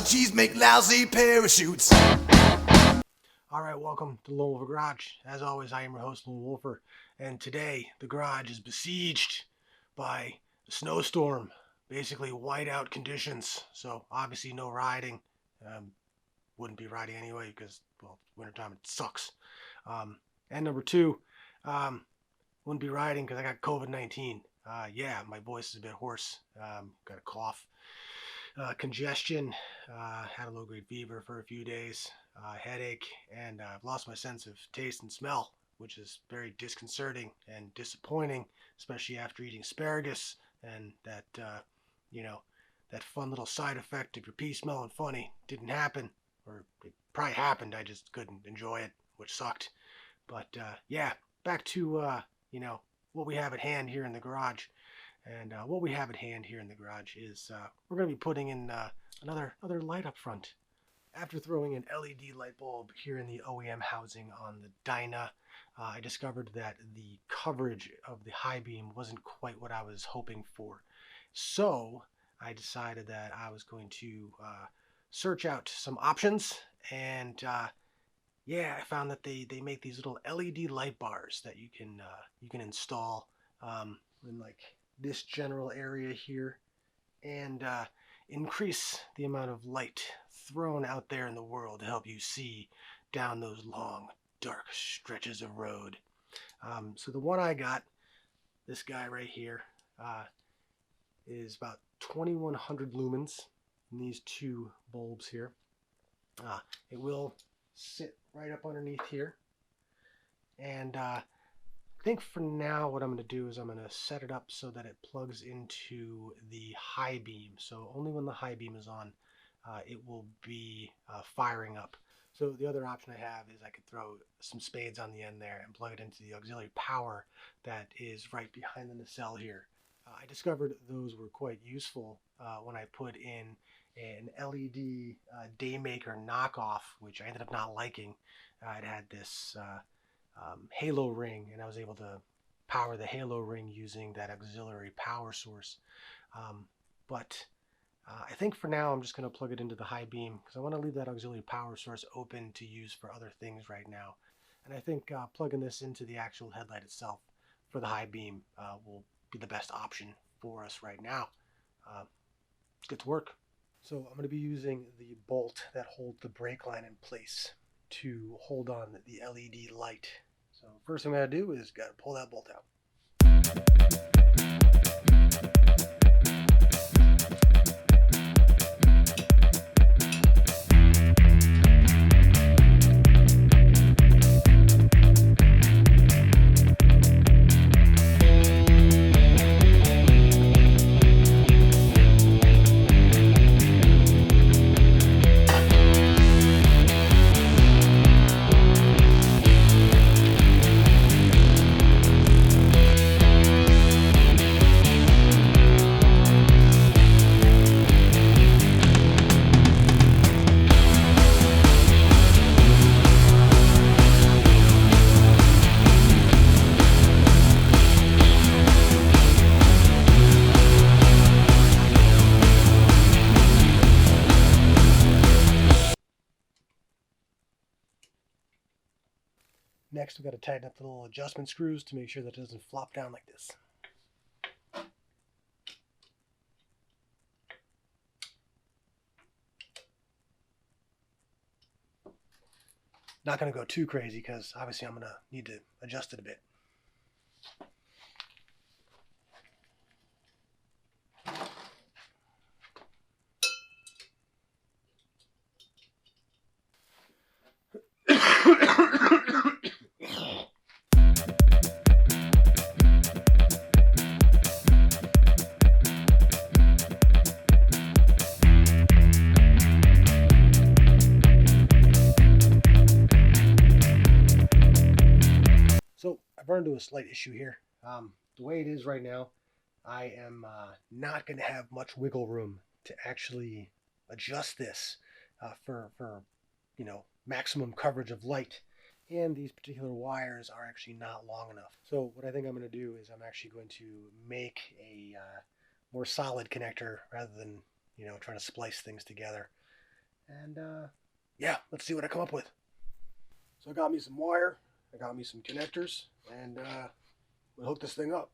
technologies make lousy parachutes. Alright, welcome to Lone Wolfer Garage. As always, I am your host, Lone Wolfer, and today the garage is besieged by a snowstorm, basically whiteout conditions, so obviously no riding. Wouldn't be riding anyway because, well, wintertime, it sucks. And number two, wouldn't be riding because I got COVID-19. Yeah, my voice is a bit hoarse, got a cough, congestion, had a low-grade fever for a few days, headache, and I've lost my sense of taste and smell, which is very disconcerting and disappointing, especially after eating asparagus and that, that fun little side effect of your pee smelling funny didn't happen, or it probably happened, I just couldn't enjoy it, which sucked. But yeah, back to, what we have at hand here in the garage. And what we have at hand here in the garage is we're going to be putting in another light up front. After throwing an LED light bulb here in the OEM housing on the Dyna, I discovered that the coverage of the high beam wasn't quite what I was hoping for. So I decided that I was going to search out some options, and yeah, I found that they make these little LED light bars that you can install in like this general area here, and increase the amount of light thrown out there in the world to help you see down those long, dark stretches of road. So the one I got, this guy right here, is about 2100 lumens in these two bulbs here. It will sit right up underneath here, and I think for now what I'm going to do is I'm going to set it up so that it plugs into the high beam. So only when the high beam is on, it will be firing up. So the other option I have is I could throw some spades on the end there and plug it into the auxiliary power that is right behind the nacelle here. I discovered those were quite useful when I put in an LED Daymaker knockoff, which I ended up not liking. It had this halo ring, and I was able to power the halo ring using that auxiliary power source. But I think for now I'm just going to plug it into the high beam because I want to leave that auxiliary power source open to use for other things right now. And I think plugging this into the actual headlight itself for the high beam will be the best option for us right now. Let's get to work. So I'm going to be using the bolt that holds the brake line in place to hold on the LED light. So first thing I'm going to do is got to pull that bolt out. Next, we've got to tighten up the little adjustment screws to make sure that it doesn't flop down like this. Not going to go too crazy because obviously I'm going to need to adjust it a bit. So I've run into a slight issue here. The way it is right now, I am not going to have much wiggle room to actually adjust this for maximum coverage of light. And these particular wires are actually not long enough. So what I think I'm going to do is I'm actually going to make a more solid connector rather than trying to splice things together. And yeah, let's see what I come up with. So I got me some wire, I got me some connectors, and we'll hook this thing up.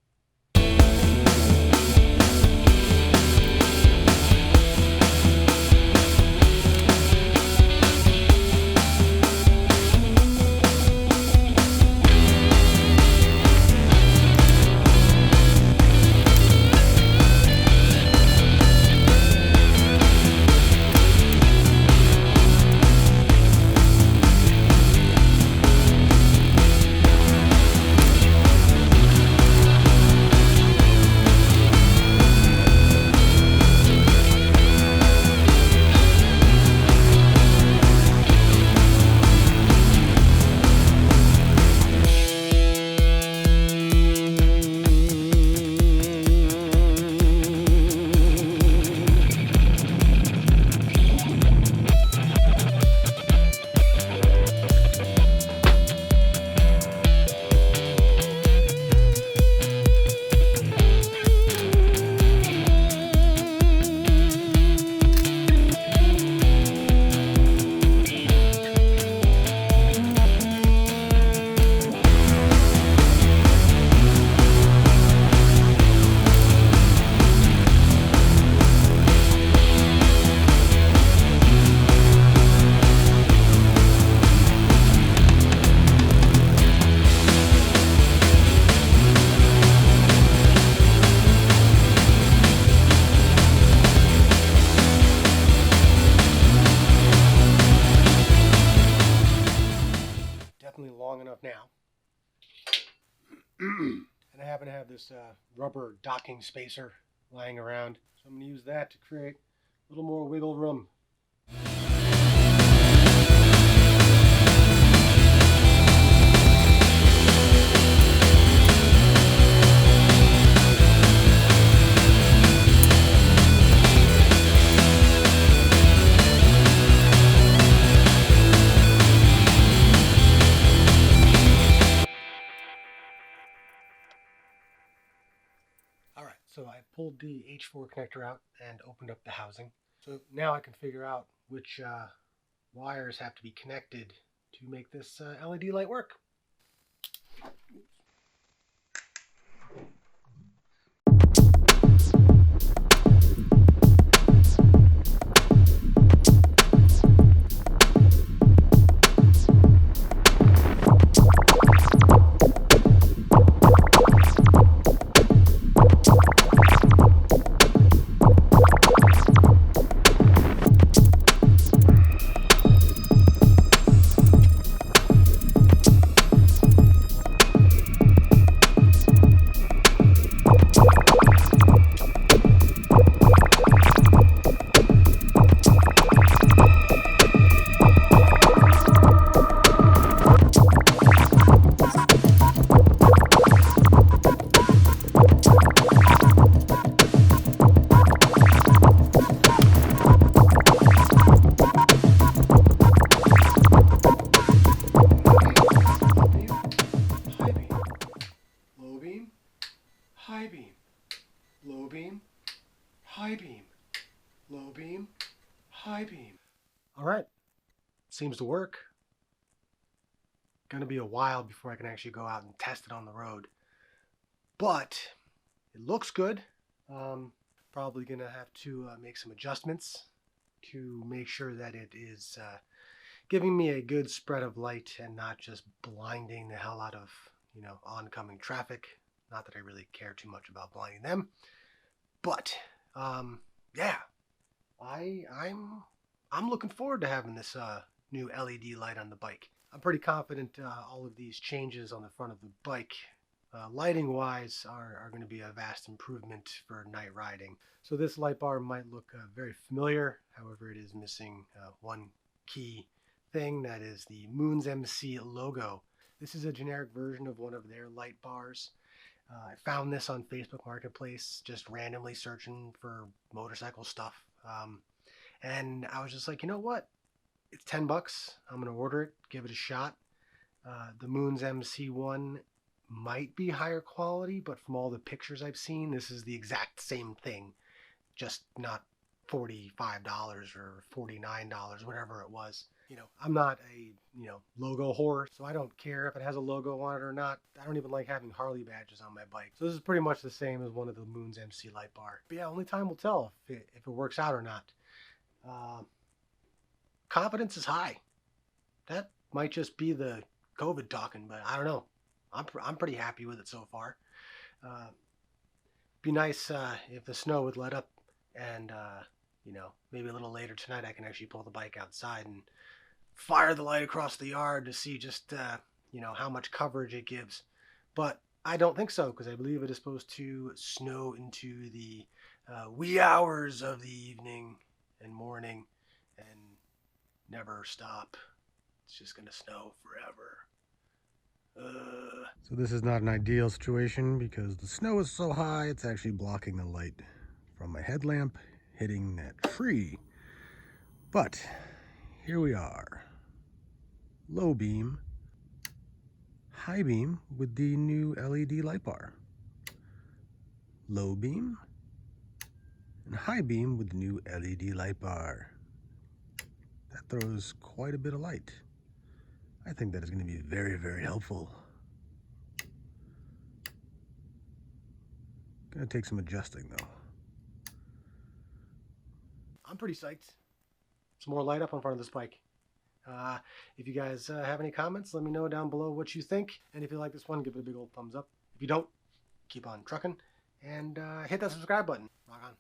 Long enough now. And I happen to have this rubber docking spacer lying around, so I'm going to use that to create a little more wiggle room. Alright, so I pulled the H4 connector out and opened up the housing. So now I can figure out which wires have to be connected to make this LED light work. High beam, low beam, high beam, low beam, high beam. All right, seems to work. Gonna be a while before I can actually go out and test it on the road, but it looks good. Probably gonna have to make some adjustments to make sure that it is giving me a good spread of light and not just blinding the hell out of oncoming traffic. Not that I really care too much about blinding them, but yeah, I'm looking forward to having this new LED light on the bike. I'm pretty confident all of these changes on the front of the bike, lighting wise, are going to be a vast improvement for night riding. So this light bar might look very familiar, however it is missing one key thing, that is the MoonsMC logo. This is a generic version of one of their light bars. I found this on Facebook Marketplace, just randomly searching for motorcycle stuff. And I was just like, you know what? It's $10. I'm going to order it, give it a shot. The MoonsMC one might be higher quality, but from all the pictures I've seen, this is the exact same thing, just not $45 or $49, whatever it was. I'm not a, logo whore, so I don't care if it has a logo on it or not. I don't even like having Harley badges on my bike. So this is pretty much the same as one of the MoonsMC light bar. But yeah, only time will tell if it works out or not. Confidence is high. That might just be the COVID talking, but I don't know. I'm pretty happy with it so far. Be nice if the snow would let up, and maybe a little later tonight I can actually pull the bike outside and fire the light across the yard to see just how much coverage it gives. But I don't think so, because I believe it is supposed to snow into the wee hours of the evening and morning and never stop. It's just gonna snow forever. So this is not an ideal situation because the snow is so high it's actually blocking the light from my headlamp hitting that tree. But here we are. Low beam, high beam with the new LED light bar. Low beam and high beam with the new LED light bar. That throws quite a bit of light. I think that is going to be very, very helpful. Gonna take some adjusting though. I'm pretty psyched. Some more light up in front of this bike. If you guys have any comments, let me know down below what you think. And if you like this one, give it a big old thumbs up. If you don't, keep on trucking. And hit that subscribe button. Rock on.